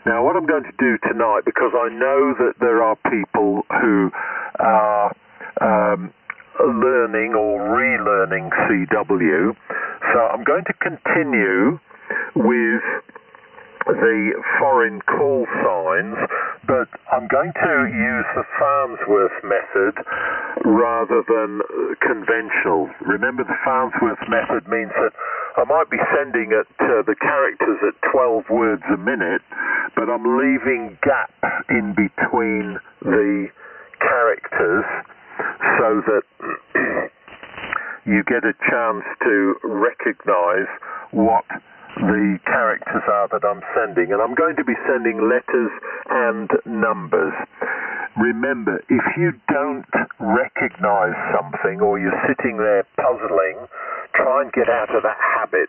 Now, what I'm going to do tonight, because I know that there are people who are learning or relearning CW, so I'm going to continue with the foreign call signs, but I'm going to use the Farnsworth method rather than conventional. Remember, the Farnsworth method means that I might be sending the characters at 12 words a minute, but I'm leaving gaps in between the characters so that you get a chance to recognize what the characters are that I'm sending. And I'm going to be sending letters and numbers. Remember, if you don't recognize something or you're sitting there puzzling, try and get out of that habit.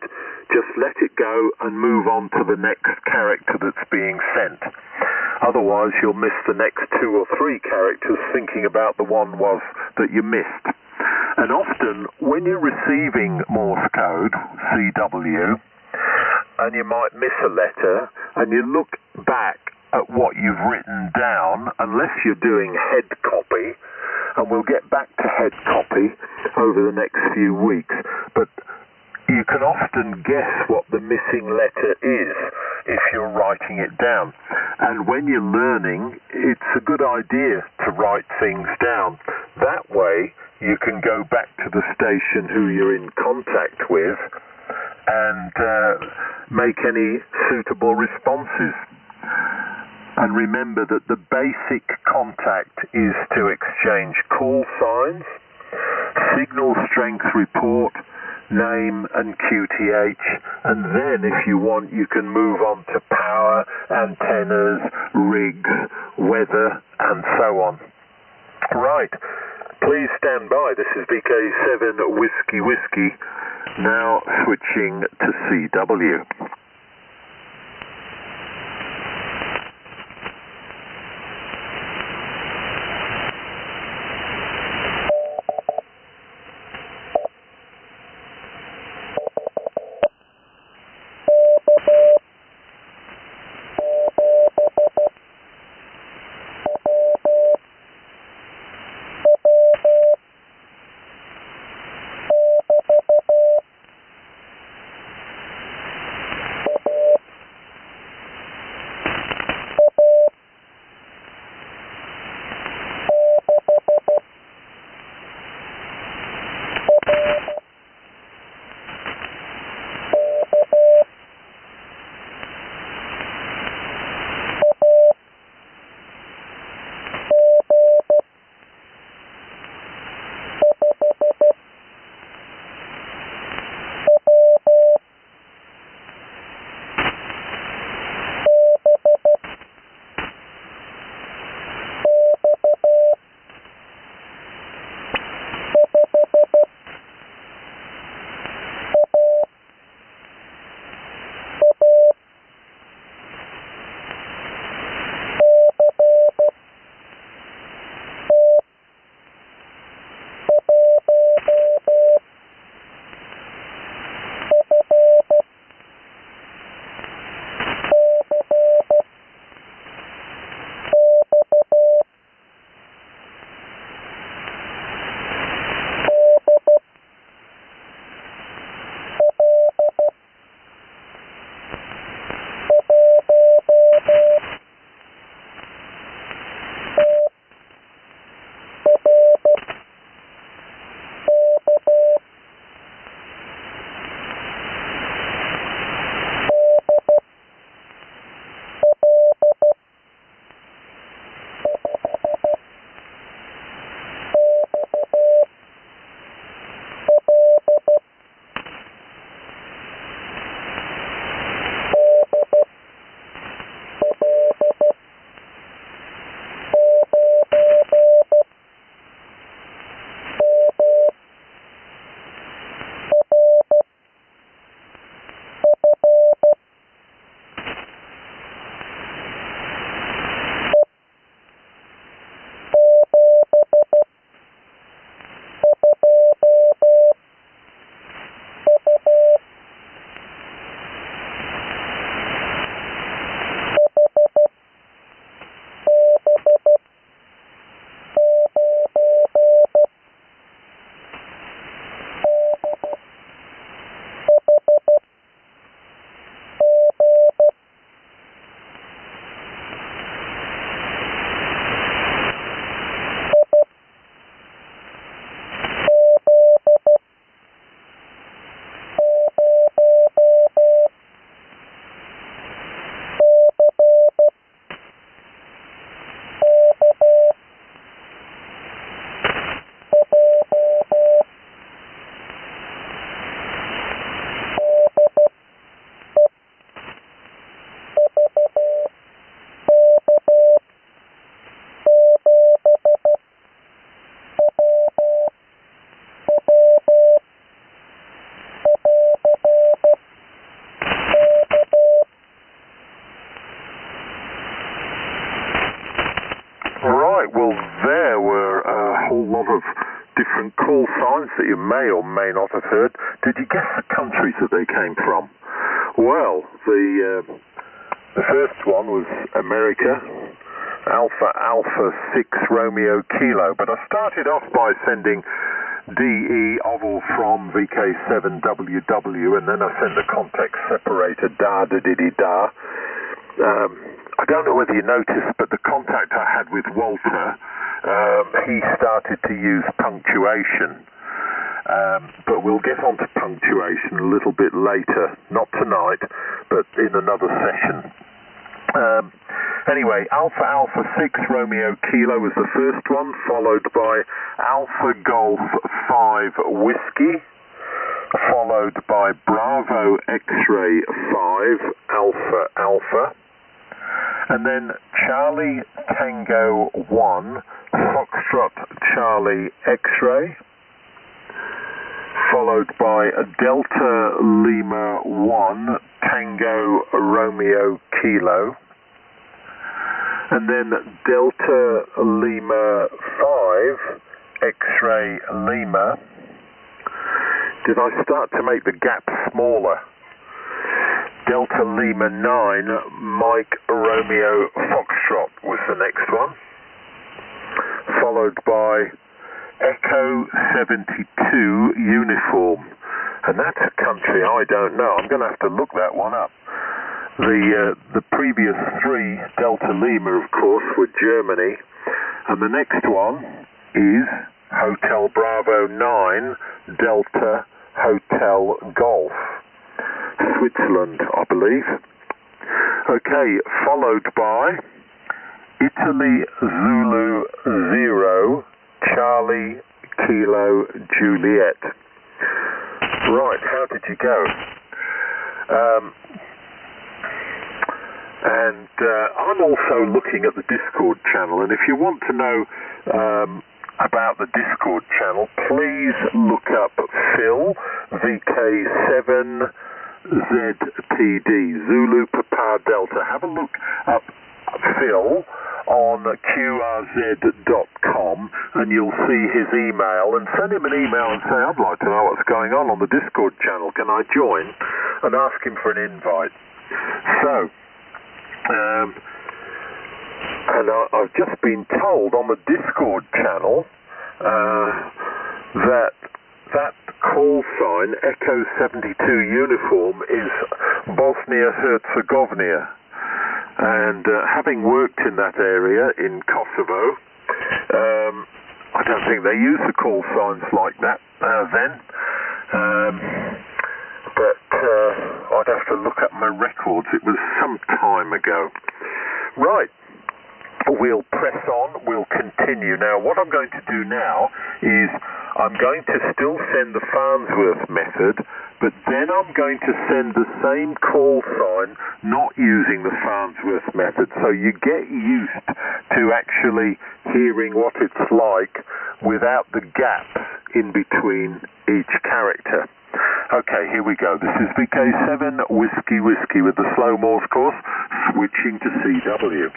Just let it go and move on to the next character that's being sent. Otherwise, you'll miss the next 2 or 3 characters thinking about the one was that you missed. And often, when you're receiving Morse code, CW, and you might miss a letter, and you look back at what you've written down, unless you're doing head copy, and we'll get back to head copy over the next few weeks, but you can often guess what the missing letter is if you're writing it down. And when you're learning, it's a good idea to write things down. That way, you can go back to the station who you're in contact with and make any suitable responses. And remember that the basic contact is to exchange call signs, signal strength report, name and QTH, and then if you want you can move on to power, antennas, rigs, weather, and so on. Right, please stand by. This is VK7 Whiskey Whiskey, now switching to CW. Right, well, there were a whole lot of different call signs that you may or may not have heard. Did you guess the countries that they came from? Well, the first one was America, Alpha 6 Romeo Kilo, but I started off by sending DE oval from VK7WW, and then I sent the context separator da-da-diddy-da. I don't know whether you noticed, but the contact I had with Walter, he started to use punctuation. But we'll get on to punctuation a little bit later, not tonight, but in another session. Anyway, Alpha 6 Romeo Kilo was the first one, followed by Alpha Golf 5 Whiskey, followed by Bravo X-Ray 5 Alpha, and then Charlie Tango 1 Foxtrot Charlie X-Ray, followed by Delta Lima 1 Tango Romeo Kilo, and then Delta Lima 5 X-Ray Lima. Did I start to make the gap smaller? Delta Lima 9 Mike Romeo Foxtrot was the next one, followed by Echo 72 Uniform, and that's a country I don't know. I'm going to have to look that one up. The previous three, Delta Lima, of course, were Germany, and the next one is Hotel Bravo 9 Delta Hotel Golf, Switzerland, I believe. Okay, followed by Italy Zulu 0 Charlie Kilo Juliet. Right, how did you go? And I'm also looking at the Discord channel, and if you want to know about the Discord channel, please look up Phil, VK7ZPD, Zulu Papa Delta. Have a look up Phil on qrz.com, and you'll see his email, and send him an email and say, I'd like to know what's going on the Discord channel. Can I join? And ask him for an invite. So, and I've just been told on the Discord channel that call sign, Echo 72 Uniform, is Bosnia-Herzegovina. And having worked in that area in Kosovo, I don't think they use the call signs like that then. But I'd have to look up my records. It was some time ago. Right. We'll press on, we'll continue. Now, what I'm going to do now is I'm going to still send the Farnsworth method, but then I'm going to send the same call sign not using the Farnsworth method. So you get used to actually hearing what it's like without the gaps in between each character. Okay, here we go. This is VK7 Whiskey with the slow Morse course, switching to CW.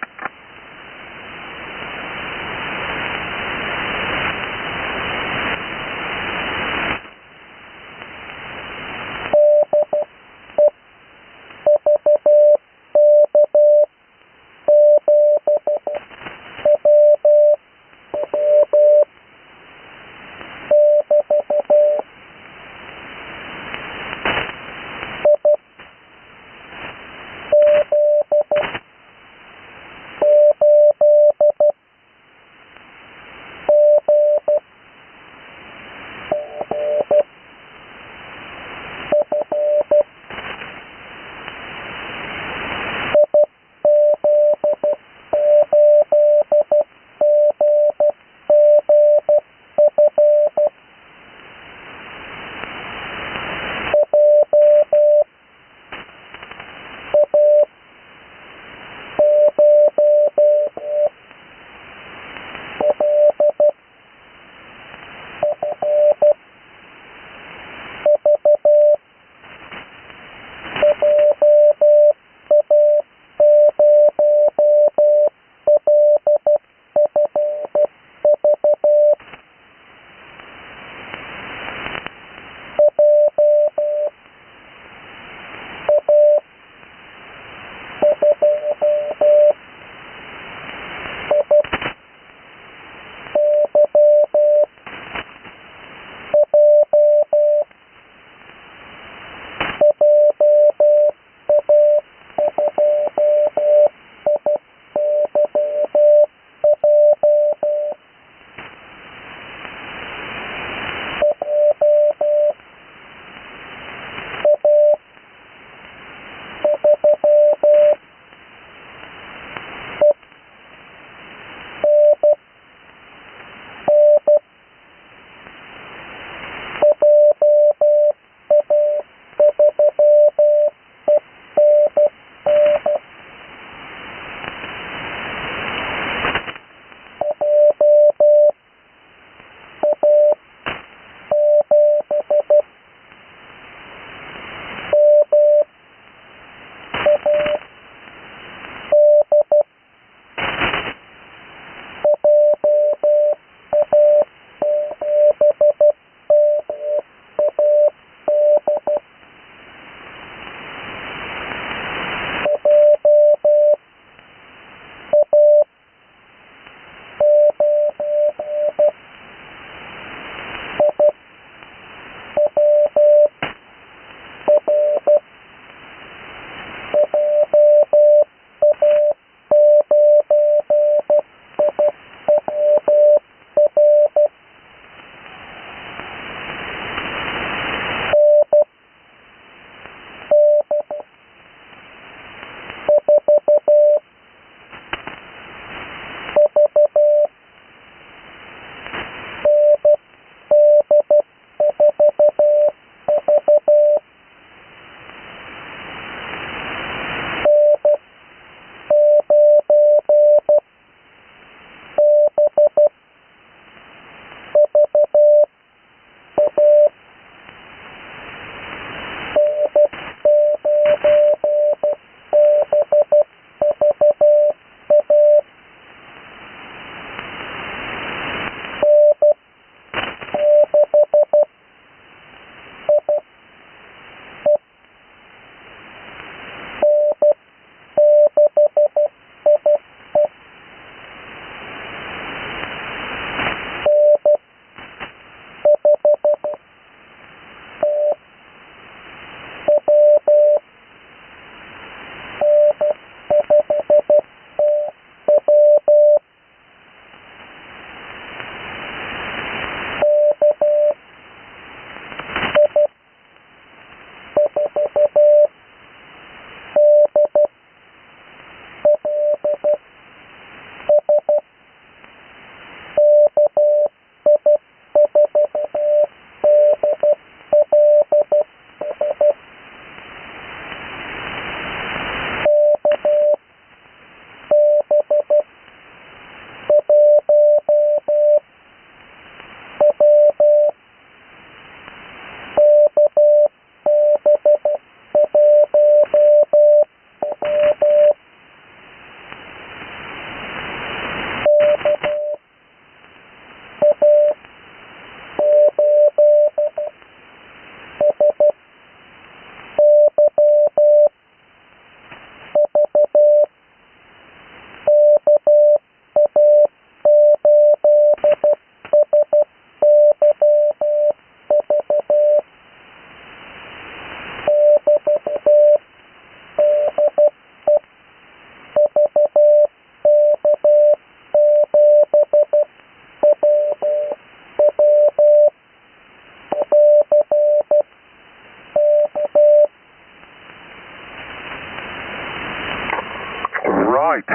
Right,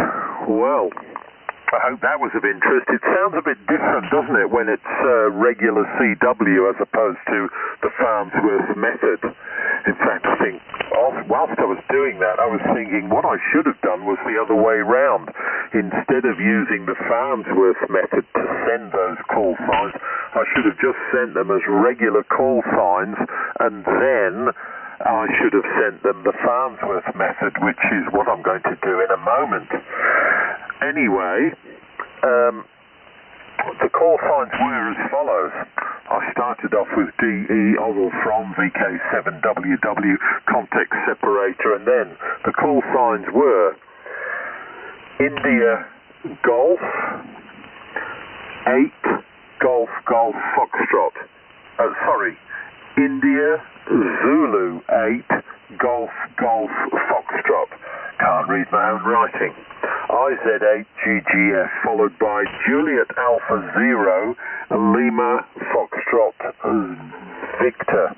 well, I hope that was of interest. It sounds a bit different, doesn't it, when it's regular CW as opposed to the Farnsworth method. In fact, I think whilst I was doing that, I was thinking what I should have done was the other way round. Instead of using the Farnsworth method to send those call signs, I should have just sent them as regular call signs, and then I should have sent them the Farnsworth method, which is what I'm going to do in a moment. Anyway, the call signs were as follows. I started off with DE oval from VK7WW context separator, and then the call signs were India Golf 8 Golf Golf Foxtrot. India Zulu 8 Golf Golf Foxtrot. Can't read my own writing. IZ8 GGF followed by Juliet Alpha 0 Lima Foxtrot Victor.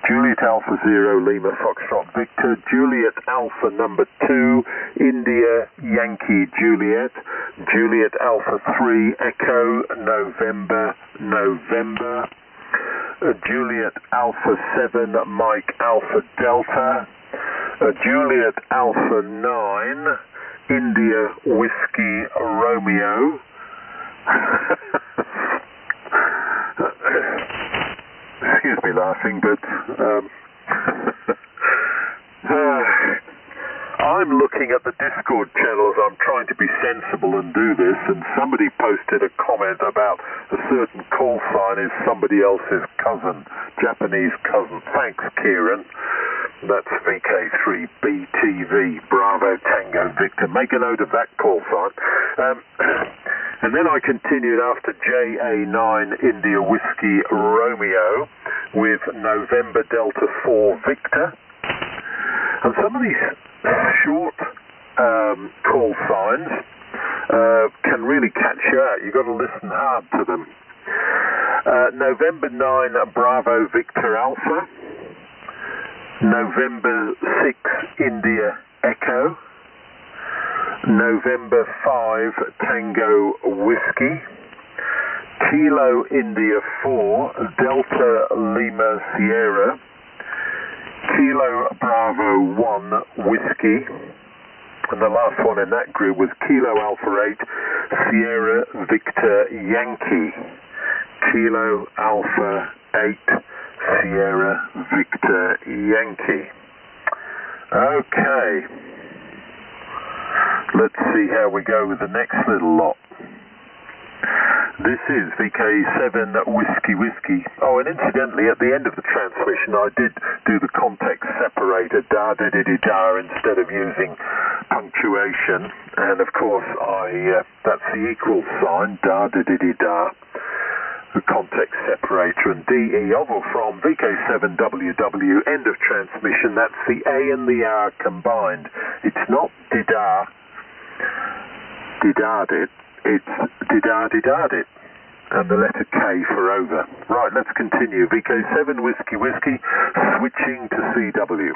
Juliet Alpha 0 Lima Foxtrot Victor. Juliet Alpha number 2 India Yankee Juliet. Juliet Alpha 3 Echo November November. Juliet Alpha 7 Mike Alpha Delta. Juliet Alpha 9 India Whiskey Romeo. Excuse me laughing, but I'm looking at the Discord channels. I'm trying to be sensible and do this, and somebody posted a comment about a certain call sign is somebody else's cousin, Japanese cousin. Thanks, Kieran. That's VK3BTV, Bravo Tango Victor. Make a note of that call sign. And then I continued after JA9 India Whiskey Romeo with November Delta 4 Victor. And some of these short call signs can really catch you out. You've got to listen hard to them. November 9 Bravo Victor Alpha. November 6 India Echo. November 5 Tango Whiskey. Kilo India 4 Delta Lima Sierra. Kilo Bravo 1 Whiskey. And the last one in that group was Kilo Alpha 8 Sierra Victor Yankee. Kilo Alpha 8 Sierra Victor Yankee. Okay. Let's see how we go with the next little lot. This is VK7 Whiskey Whiskey. Oh, and incidentally, at the end of the transmission, I did do the context separator, da-da-da-da-da, instead of using punctuation. And of course, that's the equal sign, da-da-da-da-da. The context separator, and DE oval from VK7WW, end of transmission. That's the A and the R combined. It's not didardit, it's didardidardit, and the letter K for over. Right, let's continue. VK7 Whiskey Whiskey, switching to CW.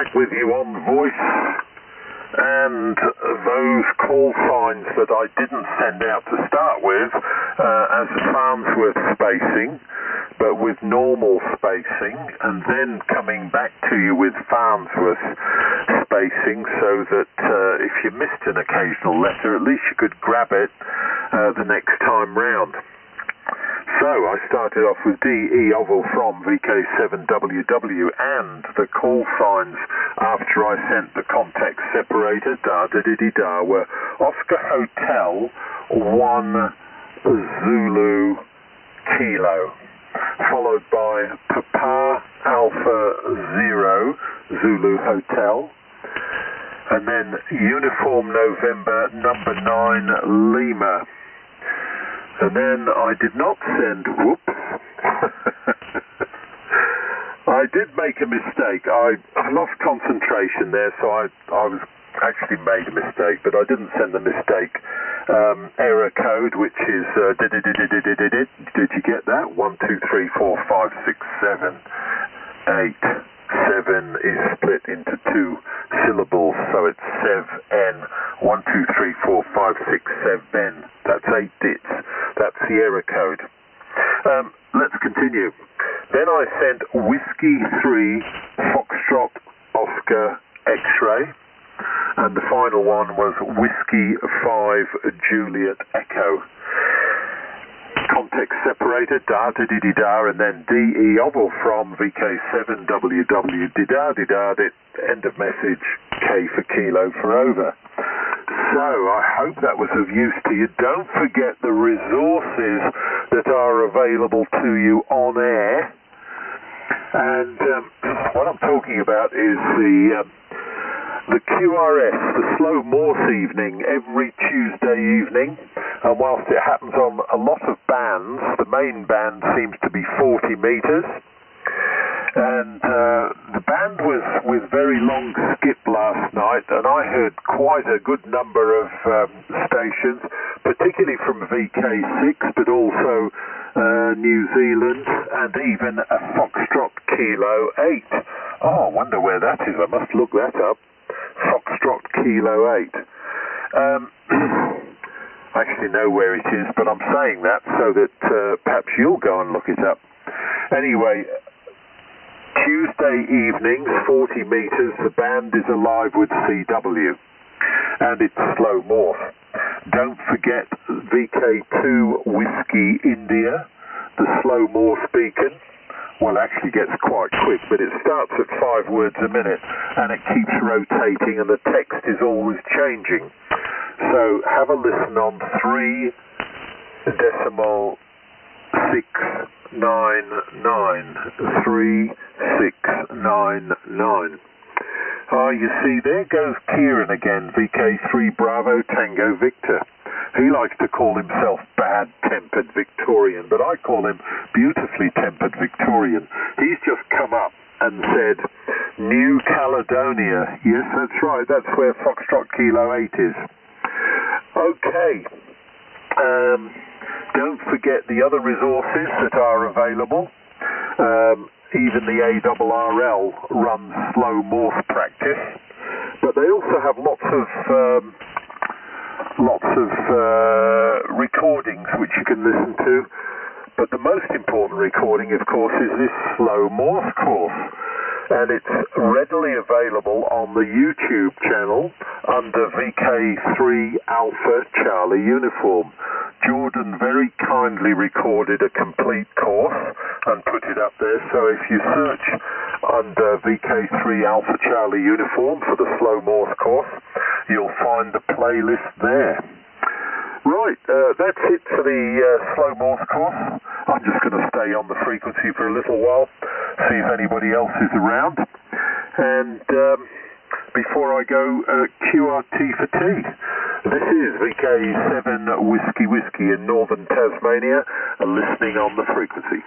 back with you on voice, and those call signs that I didn't send out to start with as Farnsworth spacing, but with normal spacing, and then coming back to you with Farnsworth spacing, so that if you missed an occasional letter, at least you could grab it the next time round. So I started off with DE oval from VK7WW, and the call signs after I sent the context separator da-da-da-da were Oscar Hotel 1 Zulu Kilo, followed by Papa Alpha 0 Zulu Hotel, and then Uniform November number 9 Lima. And then I did not send, whoops, I did make a mistake. I lost concentration there, so I was actually made a mistake, but I didn't send the mistake error code, which is, did you get that? 1, 2, 3, 4, 5, 6, 7, 8. 7 is split into 2 syllables, so it's sev-n. 1, 2, 3, 4, 5, 6, sev-n. That's 8 bits. That's the error code. Let's continue. Then I sent Whiskey 3 Foxtrot Oscar X-ray, and the final one was Whiskey 5 Juliet Echo. Context separator, da-da-dee-dee-da, and then DE oval from VK7WW, dee-da-dee-da, end of message, K for kilo for over. So I hope that was of use to you. Don't forget the resources that are available to you on air. And what I'm talking about is the QRS, the slow Morse evening, every Tuesday evening. And whilst it happens on a lot of bands, the main band seems to be 40 meters. And the band was with very long skip last night, and I heard quite a good number of stations, particularly from VK6, but also New Zealand, and even a Foxtrot Kilo 8. Oh, I wonder where that is. I must look that up. Foxtrot Kilo 8. I actually know where it is, but I'm saying that so that perhaps you'll go and look it up. Anyway, Tuesday evenings, 40 meters, the band is alive with CW, and it's slow Morse. Don't forget VK2 Whiskey India, the slow Morse beacon. Well, actually gets quite quick, but it starts at 5 words a minute, and it keeps rotating, and the text is always changing. So have a listen on 3.699, 3699. You see, there goes Kieran again, VK3 Bravo Tango Victor. He likes to call himself bad-tempered Victorian, but I call him beautifully tempered Victorian. He's just come up and said, New Caledonia. Yes, that's right. That's where Foxtrot Kilo 8 is. Okay. Don't forget the other resources that are available. Even the ARRL runs slow Morse practice, but they also have lots of recordings which you can listen to. But the most important recording, of course, is this slow Morse course, and it's readily available on the YouTube channel under VK3 Alpha Charlie Uniform. Jordan very kindly recorded a complete course and put it up there, so if you search under VK3 Alpha Charlie Uniform for the slow Morse course, you'll find the playlist there. Right, that's it for the slow Morse course. I'm just going to stay on the frequency for a little while, see if anybody else is around. And before I go, QRT for tea. This is VK7 Whiskey in northern Tasmania, listening on the frequency.